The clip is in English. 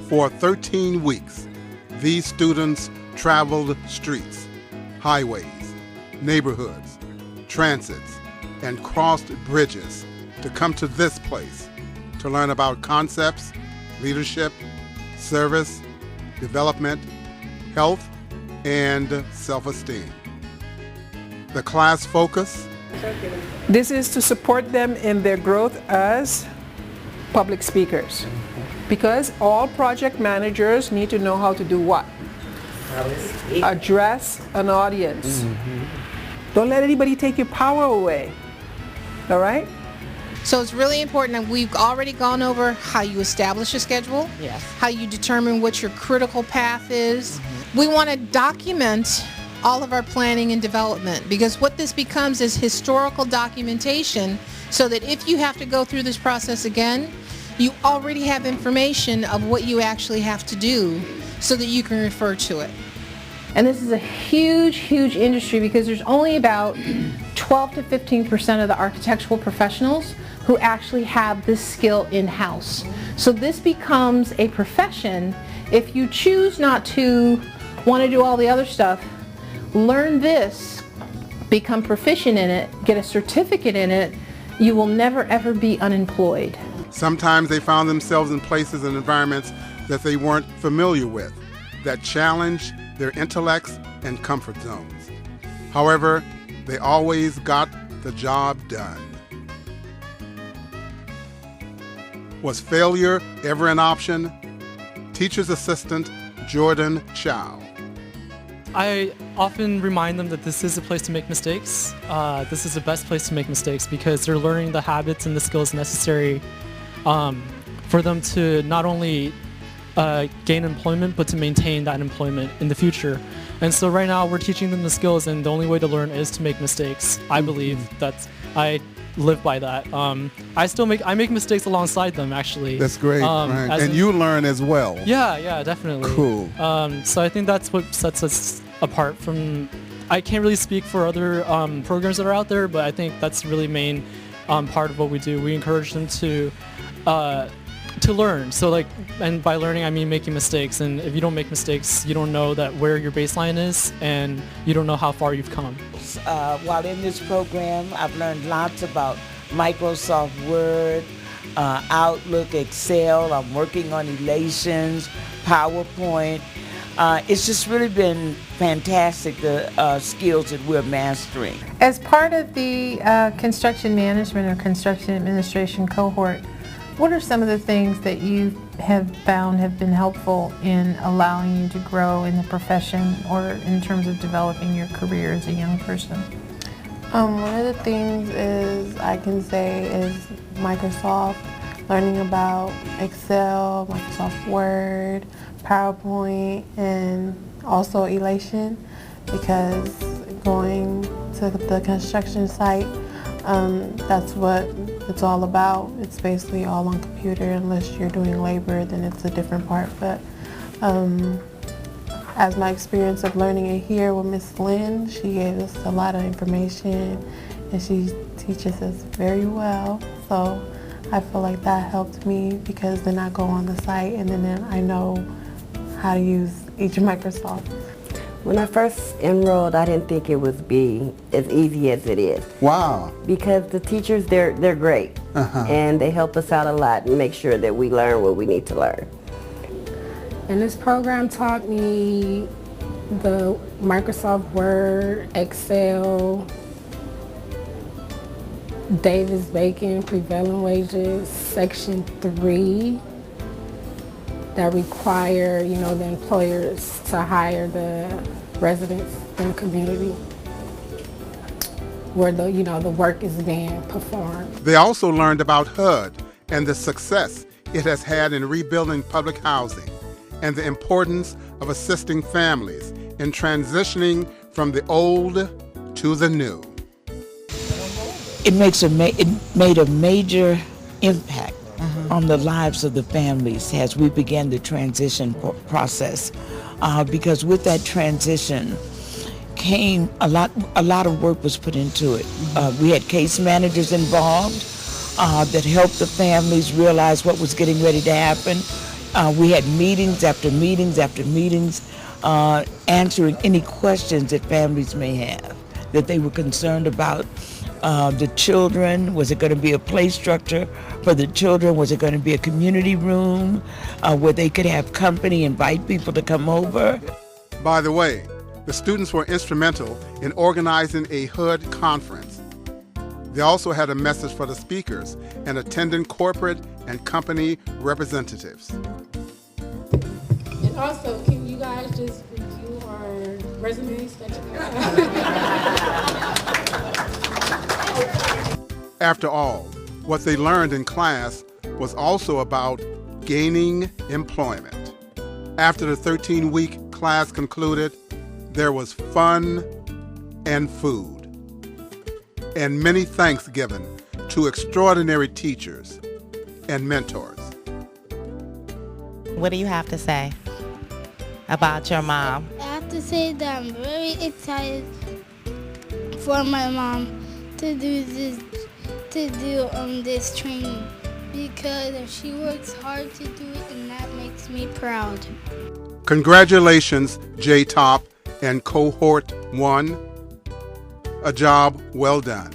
For 13 weeks, these students traveled streets, highways, neighborhoods, transits, and crossed bridges to come to this place to learn about concepts, leadership, service, development, health, and self-esteem. The class focus: this is to support them in their growth as public speakers, because all project managers need to know how to do what? Address an audience. Don't let anybody take your power away. All right? So it's really important that we've already gone over how you establish a schedule, Yes. how you determine what your critical path is. We want to document all of our planning and development, because what this becomes is historical documentation, so that if you have to go through this process again, you already have information of what you actually have to do so that you can refer to it. And this is a huge, huge industry, because there's only about 12 to 15% of the architectural professionals who actually have this skill in-house. So this becomes a profession. If you choose not to want to do all the other stuff, learn this, become proficient in it, get a certificate in it, you will never ever be unemployed. Sometimes they found themselves in places and environments that they weren't familiar with, that challenged their intellects and comfort zones. However, they always got the job done. Was failure ever an option? Teacher's assistant Jordan Chow. I often remind them that this is a place to make mistakes. This is the best place to make mistakes, because they're learning the habits and the skills necessary for them to not only gain employment, but to maintain that employment in the future. And so right now we're teaching them the skills, and the only way to learn is to make mistakes. I believe I live by that. I make mistakes alongside them, actually. That's great, right. And you learn as well. Yeah, definitely. Cool. So I think that's what sets us apart from, I can't really speak for other programs that are out there, but I think that's really main part of what we do. We encourage them to learn. So and by learning I mean making mistakes, and if you don't make mistakes, you don't know that where your baseline is, and you don't know how far you've come. While in this program, I've learned lots about Microsoft Word, Outlook, Excel. I'm working on Elations, PowerPoint. It's just really been fantastic, the skills that we're mastering. As part of the construction management or construction administration cohort, what are some of the things that you have found have been helpful in allowing you to grow in the profession, or in terms of developing your career as a young person? One of the things I can say is Microsoft, learning about Excel, Microsoft Word, PowerPoint, and also Elation, because going to the construction site, that's what it's all about. It's basically all on computer, unless you're doing labor, then it's a different part. But as my experience of learning it here with Miss Lynn, she gave us a lot of information, and she teaches us very well. So I feel like that helped me, because then I go on the site and then I know how to use each Microsoft. When I first enrolled, I didn't think it would be as easy as it is. Wow. Because the teachers, they're great. And they help us out a lot and make sure that we learn what we need to learn. And this program taught me the Microsoft Word, Excel, Davis-Bacon, prevailing wages, Section 3, that require, the employers to hire the residents in the community where the work is being performed. They also learned about HUD and the success it has had in rebuilding public housing, and the importance of assisting families in transitioning from the old to the new. It made a major impact on the lives of the families as we began the transition process, because with that transition came a lot of work was put into it. We had case managers involved that helped the families realize what was getting ready to happen. We had meetings after meetings after meetings, answering any questions that families may have, that they were concerned about. The children, was it going to be a play structure for the children? Was it going to be a community room where they could have company, invite people to come over? By the way, the students were instrumental in organizing a HUD conference. They also had a message for the speakers and attending corporate and company representatives. And also, can you guys just review our resumes that you guys have? After all, what they learned in class was also about gaining employment. After the 13-week class concluded, there was fun and food, and many thanks given to extraordinary teachers and mentors. What do you have to say about your mom? I have to say that I'm very excited for my mom to do this training, because she works hard to do it, and that makes me proud. Congratulations, J-Top and Cohort 1. A job well done.